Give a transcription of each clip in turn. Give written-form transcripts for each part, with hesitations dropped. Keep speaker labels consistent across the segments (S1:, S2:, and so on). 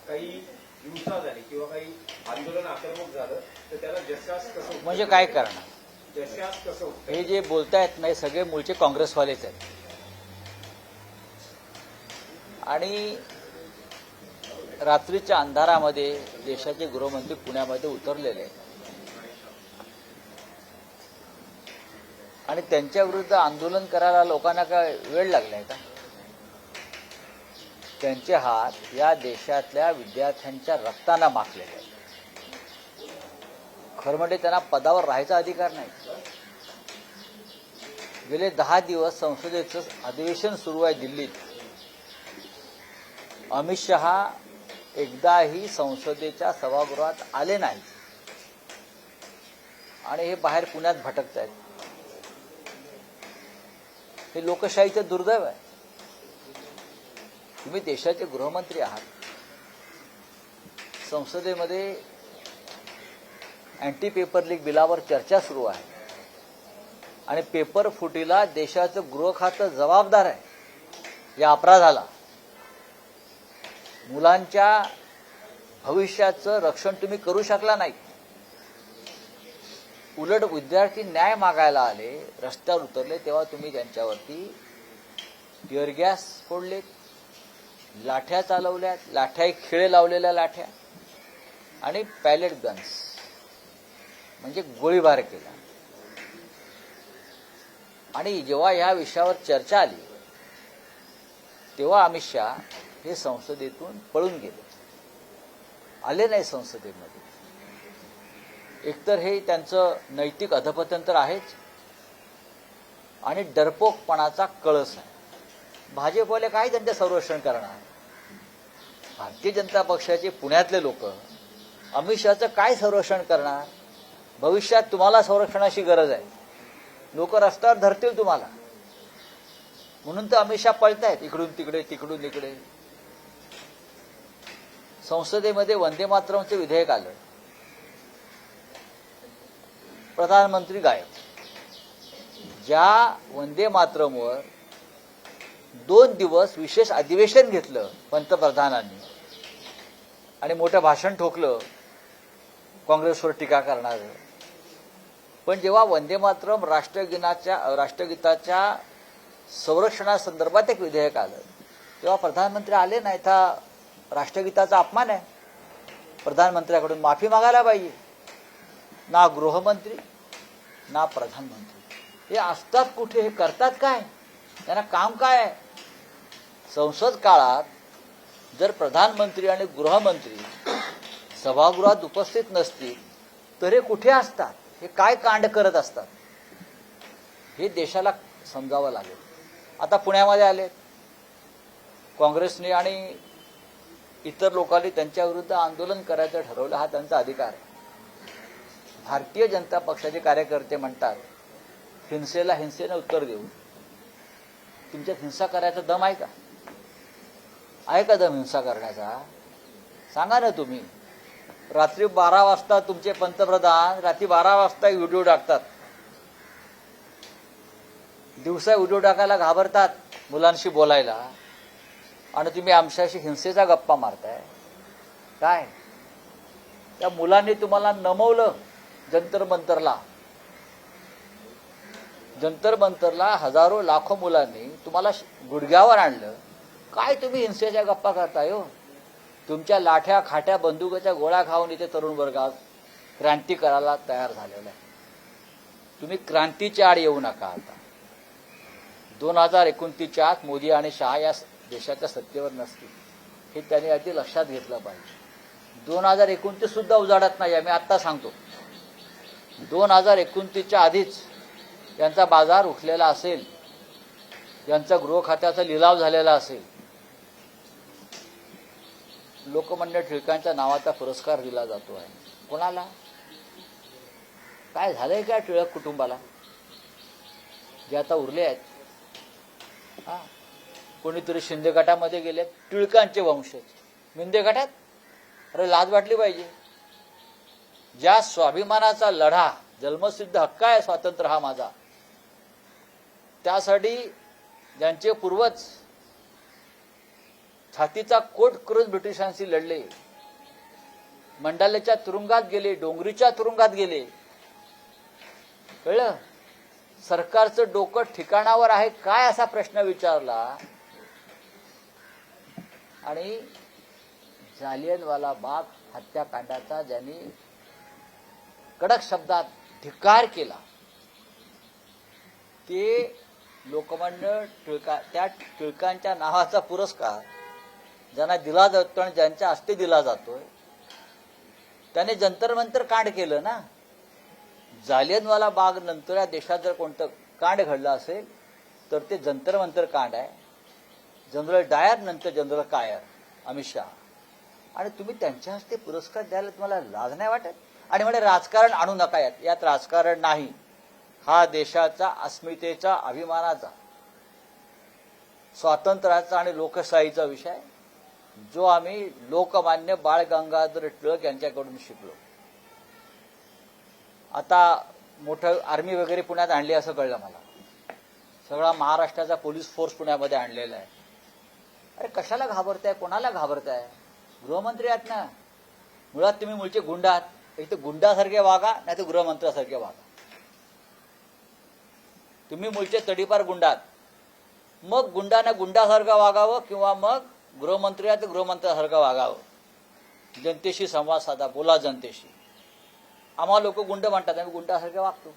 S1: काही हिंसा झाली किंवा काही आंदोलन आक्रमक झालं तर त्याला जशास कसं
S2: म्हणजे काय करणार?
S1: जशास कसं उत्तर?
S2: हे जे बोलतायत ना हे सगळे मूळचे काँग्रेसवालेच आहेत आणि रात्रीच्या अंधारामध्ये देशाचे गृहमंत्री पुण्यामध्ये उतरलेले आहेत आणि त्यांच्या विरुद्ध आंदोलन करायला लोकांना काय वेळ लागलाय का? त्यांचे हात या देशातल्या विद्यार्थ्यांच्या रक्तानं माखलेले आहेत. खरं म्हणजे त्यांना पदावर राहायचा अधिकार नाही. गेले 10 दिवस संसदेचं अधिवेशन सुरू आहे दिल्लीत. अमित शहा एकदाही संसदेच्या सभागृहात आले नाही आणि हे बाहेर पुण्यात भटकत आहेत. हे लोकशाहीचं दुर्दैव आहे. तुम्ही देशाचे गृहमंत्री आहात. संसदेमध्ये अँटी पेपर लीक बिलावर चर्चा सुरू आहे आणि पेपर फुटीला देशाचं गृह खातं जबाबदार आहे या अपराधाला. मुलांच्या भविष्याचं रक्षण तुम्ही करू शकला नाही. उलट विद्यार्थी न्याय मागायला आले, रस्त्यावर उतरले, तेव्हा तुम्ही त्यांच्यावरती टिअर गॅस फोडलेत, लाठ्या चालवल्यात, लाठ्या खिळे लावलेल्या लाठ्या आणि पॅलेट गन्स म्हणजे गोळीबार केला. आणि जेव्हा या विषयावर चर्चा आली तेव्हा अमित शहा हे संसदेतून पळून गेले, आले नाही संसदेमध्ये. एकतर हे त्यांचं नैतिक अधपतन तर आहेच आणि डरपोकपणाचा कळस आहे. भाजपवाले काय त्यांचे संरक्षण करणार? भारतीय जनता पक्षाचे पुण्यातले लोक अमित शहाचं काय संरक्षण करणार? भविष्यात तुम्हाला संरक्षणाची गरज आहे. लोक रस्त्यावर धरतील तुम्हाला, म्हणून तर अमित शहा पळतायत इकडून तिकडे तिकडून इकडे. संसदेमध्ये वंदे मातरमचं विधेयक आलं, प्रधानमंत्री गायब. ज्या वंदे मातरमवर 2 दिवस विशेष अधिवेशन घेतलं पंतप्रधानांनी आणि मोठं भाषण ठोकलं काँग्रेसवर टीका करणारं, पण जेव्हा वंदे मातरम राष्ट्रगीताच्या संरक्षणासंदर्भात एक विधेयक आलं तेव्हा प्रधानमंत्री आले नाही. हा राष्ट्रगीताचा अपमान आहे. प्रधानमंत्र्याकडून माफी मागायला पाहिजे. ना गृहमंत्री ना प्रधानमंत्री हे असतात कुठे? हे करतात काय? त्यांना काम काय आहे? संसद काळात जर प्रधानमंत्री आणि गृहमंत्री सभागृहात उपस्थित नसतील तर हे कुठे असतात? हे काय कांड करत असतात? हे देशाला समजावं लागेल. आता पुण्यामध्ये आले काँग्रेसने आणि इतर लोकांनी त्यांच्या विरुद्ध आंदोलन करायचं ठरवलं. हा त्यांचा अधिकार आहे. भारतीय जनता पक्षाचे कार्यकर्ते म्हणतात हिंसेला हिंसेनं उत्तर देऊ. तुमच्यात हिंसा करायचा दम आहे का? आहे का दम हिंसा करण्याचा? सांगा ना तुम्ही. रात्री 12 वाजता तुमचे पंतप्रधान रात्री 12 वाजता व्हिडिओ टाकतात. दिवसा व्हिडिओ टाकायला घाबरतात मुलांशी बोलायला आणि तुम्ही आमच्याशी हिंसेचा गप्पा मारताय. काय त्या मुलांनी तुम्हाला नमवलं जंतर मंतरला हजारो लाखो मुलांनी तुम्हाला गुडघ्यावर आणलं. काय तुम्ही हिंसेच्या गप्पा करताय हो? तुमच्या लाठ्या खाट्या बंदुकाच्या गोळ्या खाऊन इथे तरुण वर्गात क्रांती करायला तयार झालेला आहे. तुम्ही क्रांतीच्या आड येऊ नका. आता 2029च्या आत मोदी आणि शहा या देशाच्या सत्तेवर नसतील हे त्यांनी आधी लक्षात घेतलं पाहिजे. 2029 सुद्धा उजाडत नाही. मी आत्ता सांगतो 2029च्या आधीच यांचा बाजार उठलेला असेल, यांचा गृह खात्याचा लिलाव झालेला असेल. लोकमान्य टिळकांच्या नावाचा पुरस्कार दिला जातो आहे. कोणाला? काय झालंय का टिळक कुटुंबाला जे आता उरले आहेत? कोणीतरी शिंदे गटामध्ये गेले, टिळकांचे वंशज शिंदे गटात. अरे लाज वाटली पाहिजे. ज्या स्वाभिमानाचा लढा, जन्मसिद्ध हक्क आहे स्वातंत्र्य हा माझा, त्यासाठी ज्यांचे पूर्वज छातीचा कोट करून ब्रिटिशांशी लढले, मंडालेच्या तुरुंगात गेले, डोंगरीच्या तुरुंगात गेले. कळलं? सरकारचं डोकं ठिकाणावर आहे काय असा प्रश्न विचारला आणि जालियनवाला बाग हत्याकांडाचा ज्यांनी कडक शब्दात धिक्कार केला ते लोकमान्य टिळका, त्या टिळकांच्या नावाचा पुरस्कार ज्यांना दिला जातो आणि ज्यांच्या हस्ते दिला जातोय त्याने जंतर मंतर कांड केलं ना. जालियनवाला बाग नंतर या देशात जर कोणतं कांड घडलं असेल तर ते जंतर मंतर कांड आहे. जनरल डायर नंतर जनरल कायर, अमित शहा, आणि तुम्ही त्यांच्या हस्ते पुरस्कार द्यायला तुम्हाला लाज नाही वाटत? आणि म्हणजे राजकारण आणू नका यात. यात राजकारण नाही. हा देशाचा अस्मितेचा, अभिमानाचा, स्वातंत्र्याचा आणि लोकशाहीचा विषय जो आम्ही लोकमान्य बाळ गंगाधर टिळक यांच्याकडून शिकलो. आता मोठं आर्मी वगैरे पुण्यात आणली असं कळलं मला. सगळा महाराष्ट्राचा पोलीस फोर्स पुण्यामध्ये आणलेला आहे. अरे कशाला घाबरताय? कोणाला घाबरताय? गृहमंत्री आहात ना. मुळात तुम्ही मूळचे गुंड आहात. इथे गुंडासारखे वागा नाही तर गृहमंत्र्यासारखे वागा. तुम्ही मूळचे तडीपार गुंडात, मग गुंडाने गुंडासारखं वागावं किंवा मग गृहमंत्री आहे तर गृहमंत्र्यासारखं वागावं. जनतेशी संवाद साधा, बोला जनतेशी. आम्हाला लोक गुंड म्हणतात, आम्ही गुंडासारखे वागतो.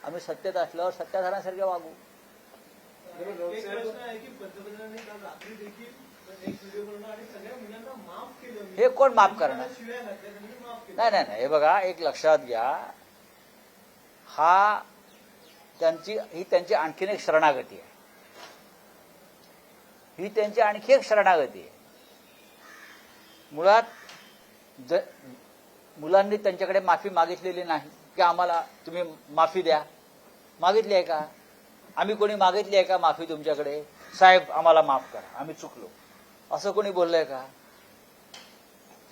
S2: आम्ही सत्तेत असल्यावर सत्ताधाऱ्यांसारखे वागू.
S3: एक प्रश्न आहे की पंतप्रधानांनी काल रात्री देखील एक व्हिडिओ बनवला आणि सगळ्या मुलांना माफ केलं.
S2: हे कोण माफ करणार?
S3: शिव्या घातल्या म्हणजे माफ केलं.
S2: नाही नाही नाही, हे बघा, एक लक्षात घ्या, हा ही त्यांची आणखीन एक शरणागती आहे. ही त्यांची आणखी एक शरणागती आहे. मुळात मुलांनी त्यांच्याकडे माफी मागितलेली नाही की आम्हाला तुम्ही माफी द्या. मागितली आहे का? आम्ही कोणी मागितली आहे का माफी तुमच्याकडे? साहेब आम्हाला माफ करा, आम्ही चुकलो, असं कोणी बोललंय का?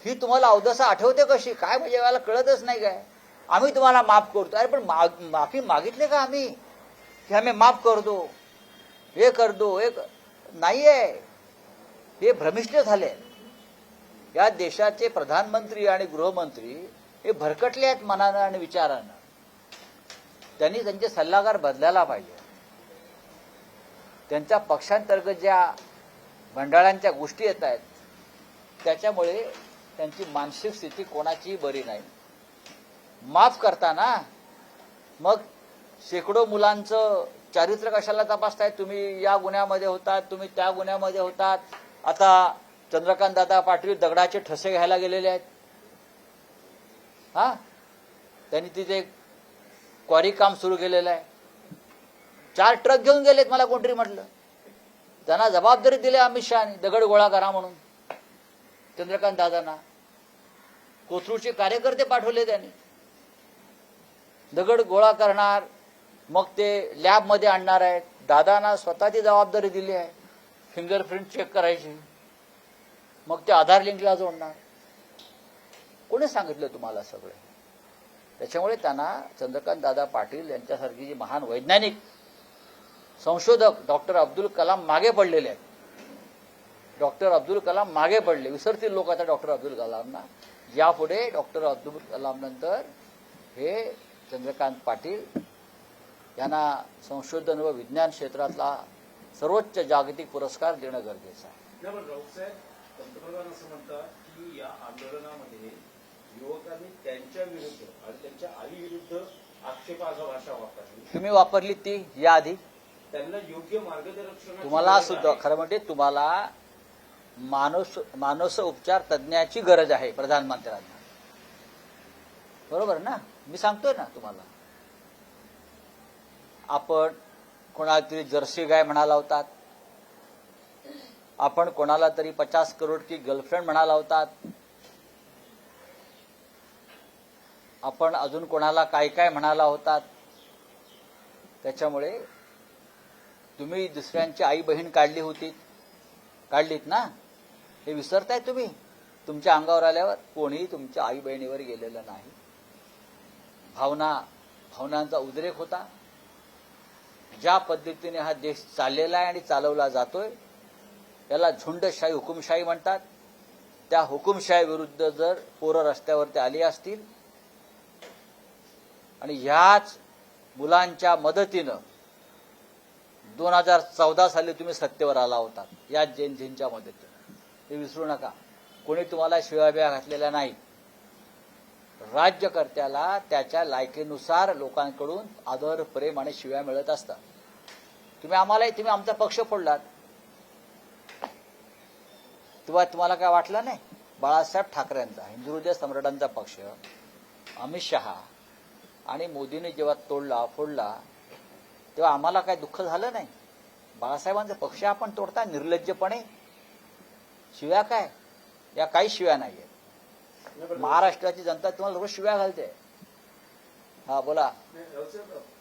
S2: ही तुम्हाला अवदसा आठवते कशी काय? म्हणजे मला कळतच नाही काय. आम्ही तुम्हाला माफ करतो. अरे पण माफी मागितली का आम्ही की आम्ही माफ करतो, हे करतो? एक नाहीये. हे भ्रमिष्ठ झाले. या देशाचे प्रधानमंत्री आणि गृहमंत्री हे भरकटले आहेत मनानं आणि विचारानं. त्यांनी त्यांचे सल्लागार बदलायला पाहिजे. त्यांच्या पक्षांतर्गत ज्या मंडळांच्या गोष्टी येत आहेत त्याच्यामुळे त्यांची मानसिक स्थिती कोणाचीही बरी नाही. माफ करताना मग शेकडो मुलांचं चारित्र्य कशाला तपासताय? तुम्ही या गुन्ह्यामध्ये होतात, तुम्ही त्या गुन्ह्यामध्ये होतात. आता चंद्रकांत दादा पाटील दगडाचे ठसे घ्यायला गेलेले आहेत. हा, त्यांनी तिथे क्वारी काम सुरू केलेलं आहे. 4 ट्रक घेऊन गेलेत, मला कोणतरी म्हटलं. त्यांना जबाबदारी दिली अमित शहानी, दगड गोळा करा म्हणून. चंद्रकांत दादांना कोथरूडचे कार्यकर्ते पाठवले त्यांनी. दगड गोळा करणार, मग ते लॅबमध्ये आणणार आहेत. दादांना स्वतःची जबाबदारी दिली आहे. फिंगरप्रिंट चेक करायची, मग ते आधार लिंकला जोडणार. कोणी सांगितलं तुम्हाला सगळं? त्याच्यामुळे त्यांना चंद्रकांत दादा पाटील यांच्यासारखी जी महान वैज्ञानिक संशोधक डॉक्टर अब्दुल कलाम मागे पडलेले आहेत. डॉक्टर अब्दुल कलाम मागे पडले. विसरतील लोक आता डॉक्टर अब्दुल कलामना. यापुढे डॉक्टर अब्दुल कलाम नंतर हे चंद्रकांत पाटील यांना संशोधन व विज्ञान क्षेत्रातला सर्वोच्च जागतिक पुरस्कार देणं गरजेचं आहे.
S1: नाही पण राऊत साहेब, पंतप्रधान असं म्हणतात की या आंदोलनामध्ये युवकांनी त्यांच्या विरुद्ध आणि त्यांच्या आई विरुद्ध आक्षेपार्ह भाषा वापरली.
S2: तुम्ही वापरली ती याआधी.
S1: त्यांना योग्य मार्गदर्शन
S2: तुम्हाला सुद्धा खरं म्हणजे तुम्हाला मानस उपचार तज्ज्ञाची गरज आहे प्रधानमंत्र्यांना. बरोबर ना? मी सांगतोय ना तुम्हाला. आपण कोणाला तरी जर्सी गाय म्हणाला होतात, आपण कोणाला तरी 50 करोड की गर्लफ्रेंड म्हणाला होतात, आपण अजून कोणाला काय काय म्हणाला होतात. त्याच्यामुळे तुम्ही दुसऱ्यांची आई बहीण काढलीत ना, हे विसरताय तुम्ही. तुमच्या अंगावर आल्यावर कोणीही तुमच्या आई बहिणीवर गेलेलं नाही. भावनांचा उद्रेक होता. ज्या पद्धतीने हा देश चाललेला आहे आणि चालवला जातोय याला झुंडशाही हुकुमशाही म्हणतात. त्या हुकुमशाही विरुद्ध जर पोरं रस्त्यावरती आली असतील आणि ह्याच मुलांच्या मदतीनं 2014 साली तुम्ही सत्तेवर आला होता, या जैनजींच्या मदतीनं, हे विसरू नका. कोणी तुम्हाला शिव्याबिया घातलेल्या नाही. राज्यकर्त्याला त्याच्या लायकीनुसार लोकांकडून आदर, प्रेम आणि शिव्या मिळत असतात. तुम्ही आमचा पक्ष फोडलात तेव्हा तुम्हाला काय वाटलं नाही? बाळासाहेब ठाकरेंचा, हिंदू हृदय सम्राटांचा पक्ष, अमित शहा आणि मोदींनी जेव्हा फोडला तेव्हा आम्हाला काय दुःख झालं नाही? बाळासाहेबांचा पक्ष आपण तोडता निर्लज्जपणे? शिव्या काय? या काही शिव्या नाहीये. महाराष्ट्राची जनता तुम्हाला रोज शिव्या घालते. हा बोला.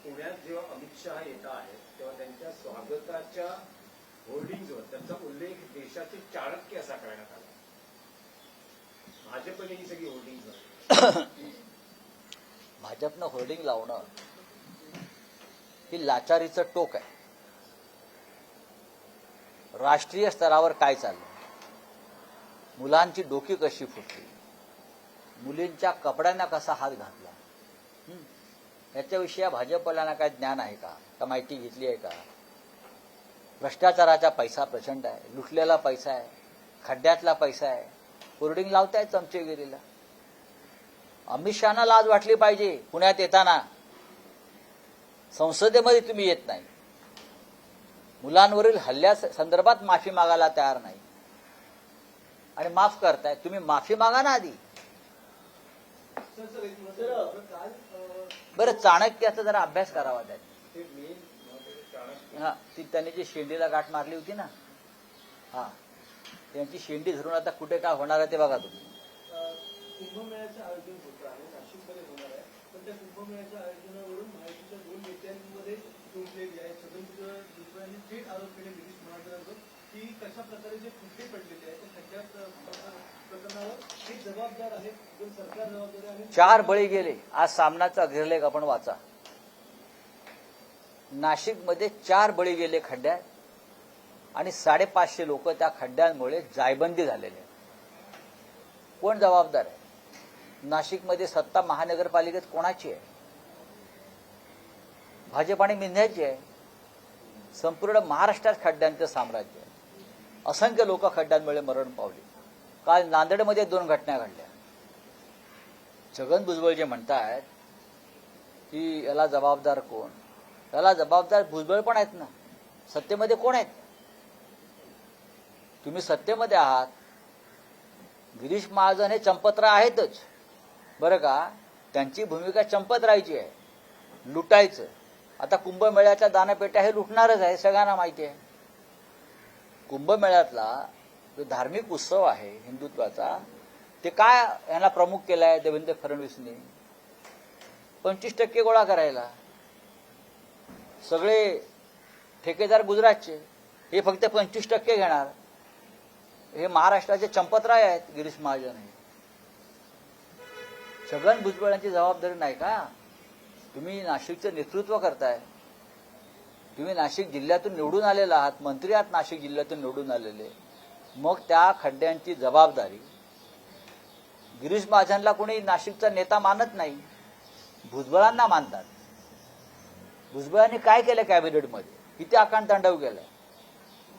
S1: पुण्यात जेव्हा अमित शहा येत आहेत तेव्हा त्यांच्या स्वागताच्या होर्डिंगवर त्यांचा उल्लेख देशाचे चाणक्य असा करण्यात आला. भाजपने ही सगळी होर्डिंग
S2: भाजपनं होर्डिंग लावणं ही लाचारीचं टोक आहे. राष्ट्रीय स्तरावर काय चाललं, मुलांची डोकी कशी फुटली, मुलींच्या कपड्यांना कसा हात घातला, याच्याविषयी भाजपला काय ज्ञान आहे का माहिती घेतली आहे का? भ्रष्टाचाराचा पैसा प्रचंड आहे, लुटलेला पैसा आहे, खड्ड्यातला पैसा आहे. होर्डिंग लावताय चमचेगिरीला. अमित शहाना लाज वाटली पाहिजे. पुण्यात येताना संसदेमध्ये तुम्ही येत नाही, मुलांवरील हल्ल्या संदर्भात माफी मागायला तयार नाही आणि माफ करताय. तुम्ही माफी मागा ना आधी. बरं, चाणक्याचा जरा अभ्यास करावा त्यांनी. हा, ती त्यांनी जी शेंडीला गाठ मारली होती ना, हा, त्यांची शेंडी धरून आता कुठे काय होणार आहे ते बघा तुम्ही.
S3: कुंभमेळ्याचं आयोजन होतं आहे, नाशिकमध्ये होणार आहे, पण त्या कुंभमेळ्याच्या आयोजनावरून महायुतीच्या 2 नेत्यांमध्ये जोडलेली आहे. छगन भुजबळ यांनी थेट आरोप केले गिरीश महाजनांवर की कशा प्रकारे जे खड्डे पडलेले आहेत त्या खड्ड्यात प्रकरणावर हे जबाबदार आहेत, जर सरकार जबाबदार आहे.
S2: 4 बळी गेले. आज सामनाचा अग्रलेख आपण वाचा. नाशिकमध्ये 4 बळी गेले खड्ड्यात आणि 550 लोक त्या खड्ड्यांमुळे जायबंदी झालेले. कोण जबाबदार आहे? नाशिकमध्ये सत्ता महानगरपालिकेत कोणाची आहे? भाजप आणि मिंध्याची आहे. संपूर्ण महाराष्ट्रात खड्ड्यांचं साम्राज्य आहे. असंख्य लोक खड्ड्यांमुळे मरण पावली. काल नांदेडमध्ये 2 घटना घडल्या. छगन भुजबळ जे म्हणतायत की याला जबाबदार कोण, याला जबाबदार भुजबळ पण आहेत ना. सत्तेमध्ये कोण आहेत? तुम्ही सत्तेमध्ये आहात. गिरीश महाजन हे चंपतराय आहेतच बरं का. त्यांची भूमिका चंपतरायची आहे, लुटायचं. आता कुंभमेळ्याच्या दानपेट्या हे लुटणारच आहे, सगळ्यांना माहिती आहे. कुंभमेळ्यातला जो धार्मिक उत्सव आहे हिंदुत्वाचा, ते काय यांना प्रमुख केलाय देवेंद्र फडणवीसनी? 25% गोळा करायला. सगळे ठेकेदार गुजरातचे, हे फक्त 25% घेणार. हे महाराष्ट्राचे चंपतराय आहेत गिरीश महाजन. हे छगन भुजबळ यांची जबाबदारी नाही का? तुम्ही नाशिकचं नेतृत्व करताय. तुम्ही नाशिक जिल्ह्यातून निवडून आलेला आहात, मंत्री आहात नाशिक जिल्ह्यातून निवडून आलेले. मग त्या खड्ड्यांची जबाबदारी गिरीश महाजनला कोणी नाशिकचा नेता मानत नाही, भुजबळांना मानतात. भुजबळांनी काय केलं कॅबिनेटमध्ये? किती आकांडतांडव केलंय?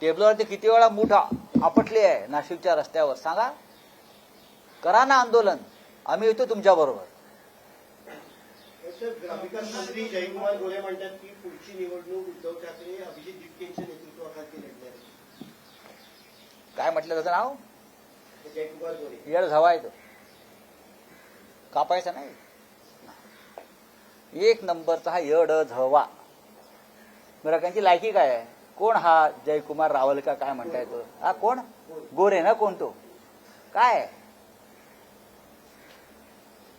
S2: टेबलवरती किती वेळा मूठ आपटली आहे नाशिकच्या रस्त्यावर? सांगा. करा ना आंदोलन, आम्ही येतो तुमच्या बरोबर.
S4: ग्रामविकास मंत्री जयकुमार गोरे म्हणतात की पुढची निवडणूक उद्धव ठाकरे अभिजित दिपकेंच्या नेतृत्वाखाली लढणार आहे.
S2: काय म्हटलं त्याचं नाव?
S4: जयकुमार गोरे.
S2: येड झावा येतो, कापायचा नाही. 1 नंबरचा हा येड झवा. बरं, त्यांची लायकी काय आहे? कोण हा जयकुमार रावल का काय म्हणताय तो? हा कोण? गोरे ना कोण तो? काय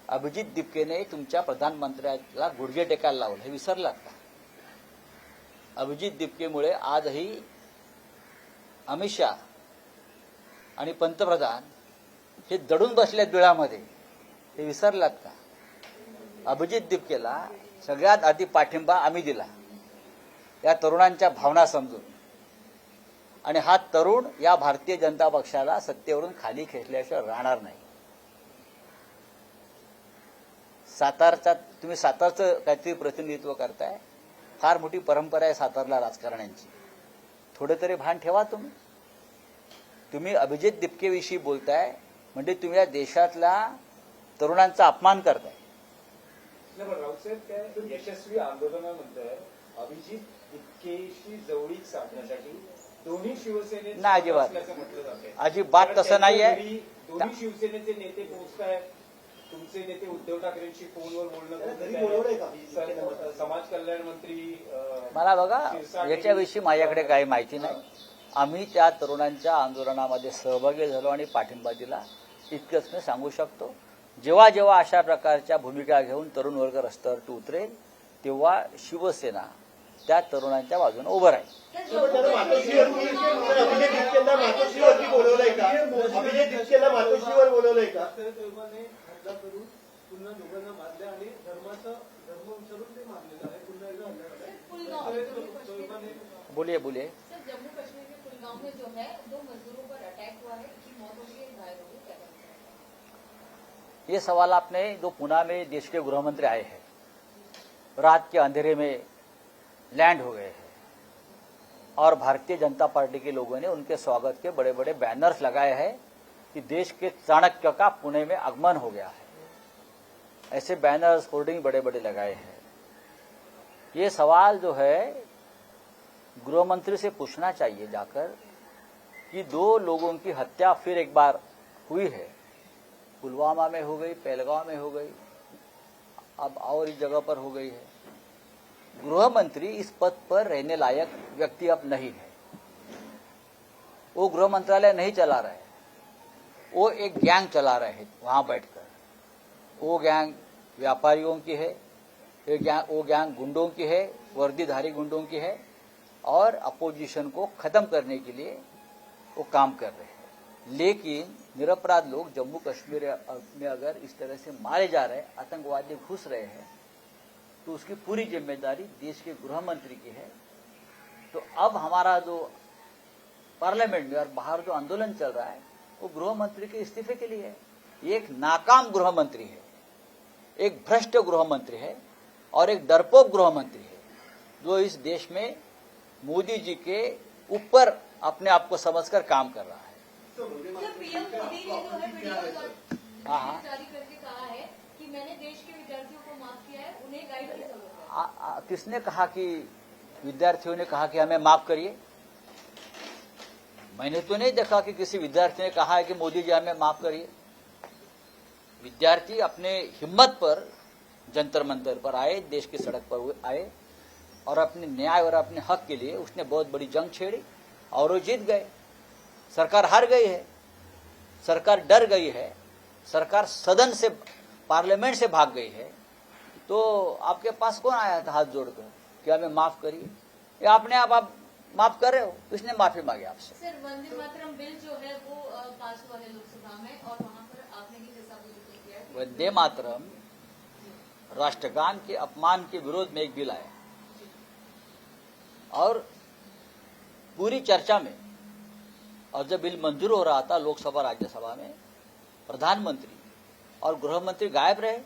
S2: अभिजित दिपकेने तुमच्या प्रधानमंत्र्याला गुडघे टेकायला लावलं, हे विसरलात का? अभिजित दिपकेमुळे आजही अमित शहा आणि पंतप्रधान हे दडून बसलेत बिळामध्ये, हे विसरलात का? अभिजित दिपकेला सगळ्यात आधी पाठिंबा आम्ही दिला, या तरुणांच्या भावना समजून. आणि हा तरुण या भारतीय जनता पक्षाला सत्तेवरून खाली खेचल्याशिवाय राहणार नाही. तुम्ही सातारचं काहीतरी प्रतिनिधित्व करताय. फार मोठी परंपरा आहे सातारला राजकारण्यांची. थोडे तरी भान ठेवा तुम्ही. तुम्ही अभिजित दिपकेविषयी बोलताय म्हणजे तुम्ही या देशातल्या तरुणांचा अपमान करताय.
S1: नाही पण राऊतसाहेब काय यशस्वी आंदोलनानंतर अभिजित दिपकेशी जवळीक साधण्यासाठी दोन्ही शिवसेनेत
S2: नाही, अजिबात.
S1: असल्याचं म्हटलं जातंय.
S2: अजिबात
S1: कारण
S2: तसं नाहीये.
S1: त्यांच्या घरी दोन्ही शिवसेनेचे नेते पोहोचतायत. तुमचे नेते उद्धव ठाकरेंशी फोनवर बोलणं
S4: घरी बोलवलंय का?
S1: समाज कल्याण मंत्री
S2: मला बघा
S1: क्षीरसागर-
S2: याच्याविषयी माझ्याकडे काही माहिती नाही. आम्ही त्या तरुणांच्या आंदोलनामध्ये सहभागी झालो आणि पाठिंबा दिला इतकंच मी सांगू शकतो. जेव्हा जेव्हा अशा प्रकारच्या भूमिका घेऊन तरुण वर्ग रस्त्यावरती उतरेल तेव्हा शिवसेना त्या तरुणांच्या बाजूने उभं राहील.
S4: त्याला मातोश्रीवरती अभिजित दिपकेंना मातोश्रीवरती बोलवलंय का? अभिजित दिपकेंना मातोश्रीवर बोलवलंय का?
S3: साहेबांनी हल्ला करून पुन्हा दोघांना मारले आणि धर्म विचारून ते मारलेलं आहे. पुन्हा एकदा हल्ला झालाय.
S2: बोलिए बोलिए.
S5: सर, जम्मू कश्मीर के कुलगांव में जो है 2 मजदूरों पर अटैक हुआ है, की मौत हो गई, घायल हो गए, क्या कहना
S2: ये सवाल आपने जो पुणे में देश के गृह मंत्री आए हैं, रात के अंधेरे में लैंड हो गए हैं और भारतीय जनता पार्टी के लोगों ने उनके स्वागत के बड़े बड़े बैनर्स लगाए हैं कि देश के चाणक्य का पुणे में आगमन हो गया है. ऐसे बैनर्स होर्डिंग बड़े बड़े लगाए हैं. ये सवाल जो है गृह मंत्री से पूछना चाहिए जाकर कि 2 लोगों की हत्या फिर एक बार हुई है. पुलवामा में हो गई, पहलगांव में हो गई, अब और इस जगह पर हो गई है. गृह मंत्री इस पद पर रहने लायक व्यक्ति अब नहीं है. वो गृह मंत्रालय नहीं चला रहे, वो एक गैंग चला रहे हैं वहां बैठकर. वो गैंग व्यापारियों की है, वो गैंग गुंडों की है, वर्दीधारी गुंडों की है और अपोजिशन को खत्म करने के लिए वो काम कर रहे हैं. लेकिन निरपराध लोग जम्मू कश्मीर में अगर इस तरह से मारे जा रहे हैं, आतंकवादी घुस रहे हैं, तो उसकी पूरी जिम्मेदारी देश के गृह मंत्री की है. तो अब हमारा जो पार्लियामेंट में और बाहर जो आंदोलन चल रहा है वो गृह मंत्री के इस्तीफे के लिए है. ये एक नाकाम गृह मंत्री है, एक भ्रष्ट गृह मंत्री है और एक डरपोक गृह मंत्री है जो इस देश में मोदी जी के ऊपर अपने आप को समझकर काम कर रहा है.
S5: सर, पीएम मोदी ने जो है वीडियो
S2: हाँ.
S5: जारी करके कहा है कि मैंने देश के विद्यार्थियों को माफ किया है, उन्हें गाइड की जरूरत है.
S2: किसने कहा कि विद्यार्थियों ने कहा कि हमें माफ करिए? मैंने तो नहीं देखा कि किसी विद्यार्थी ने कहा है कि मोदी जी हमें माफ करिए. विद्यार्थी अपने हिम्मत पर जंतर मंतर पर आए, देश की सड़क पर आए और अपने न्याय और अपने हक के लिए उसने बहुत बड़ी जंग छेड़ी और वो जीत गए. सरकार हार गई है, सरकार डर गई है, सरकार सदन से पार्लियामेंट से भाग गई है. तो आपके पास कौन आया था हाथ जोड़कर कि हमें माफ करिए? या अपने आप माफ कर रहे हो? किसने माफी मांगी आपसे?
S5: सर, वंदे मातरम बिल जो है वो पास हुआ है लोकसभा में और वहां पर आपने ही जैसा विरोध किया है.
S2: वंदे मातरम राष्ट्रगान के अपमान के विरोध में एक बिल आया और पूरी चर्चा में, और जब बिल मंजूर हो रहा था लोकसभा राज्यसभा में, प्रधानमंत्री और गृह मंत्री गायब रहे.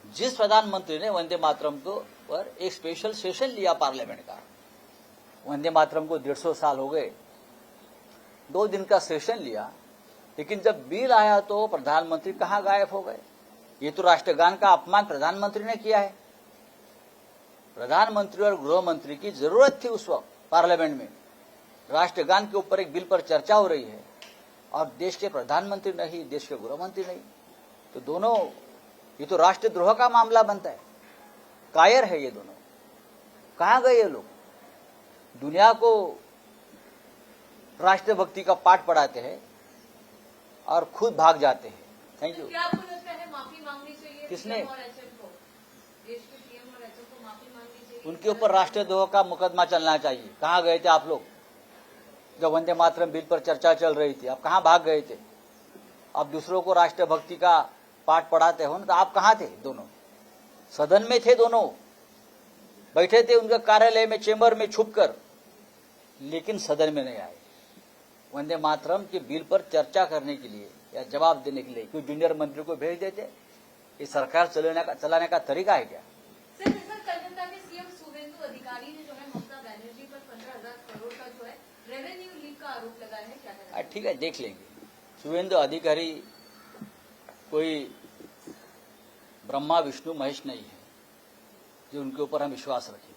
S2: जिस प्रधानमंत्री ने वंदे मातरम को पर एक स्पेशल सेशन लिया पार्लियामेंट का, वंदे मातरम को 150 साल हो गए, 2 दिन का सेशन लिया, लेकिन जब बिल आया तो प्रधानमंत्री कहां गायब हो गए? ये तो राष्ट्रगान का अपमान प्रधानमंत्री ने किया है. प्रधानमंत्री और गृह मंत्री की जरूरत थी उस वक्त पार्लियामेंट में. राष्ट्रगान के ऊपर एक बिल पर चर्चा हो रही है और देश के प्रधानमंत्री नहीं, देश के गृह मंत्री नहीं, तो दोनों, ये तो राष्ट्रद्रोह का मामला बनता है. कायर है ये दोनों. कहां गए ये लोग? दुनिया को राष्ट्रभक्ति का पाठ पढ़ाते हैं और खुद भाग जाते हैं. Thank you.
S5: क्या आपको लगता है माफी मांगनी चाहिए
S2: किसने?
S5: पीएम और एचएम को? देश के पीएम और एचएम को माफी मांगनी चाहिए.
S2: उनके ऊपर राष्ट्रद्रोह का मुकदमा चलना चाहिए. कहां गए थे आप लोग जब वंदे मातरम बिल पर चर्चा चल रही थी? आप कहां भाग गए थे? आप दूसरों को राष्ट्रभक्ति का पाठ पढ़ाते हो ना, तो आप कहां थे? दोनों सदन में थे, दोनों बैठे थे उनके कार्यालय में, चेंबर में छुपकर. लेकिन सदन में नहीं आए। वंदे मातरम के बिल पर चर्चा करने के लिए या जवाब देने के लिए कोई जूनियर मंत्री को भेज देते। ये सरकार चलाने का तरीका है क्या?
S5: सर, कलकत्ता के सीएम शुवेंदु अधिकारी ने जो है ममता बनर्जी पर 15,000 करोड़ का जो है रेवेन्यू लीक का आरोप लगाया है, क्या कहना है?
S2: ठीक है, देख लेंगे। शुवेंदु अधिकारी कोई ब्रह्मा विष्णु महेश नहीं है जो उनके ऊपर हम विश्वास रखें।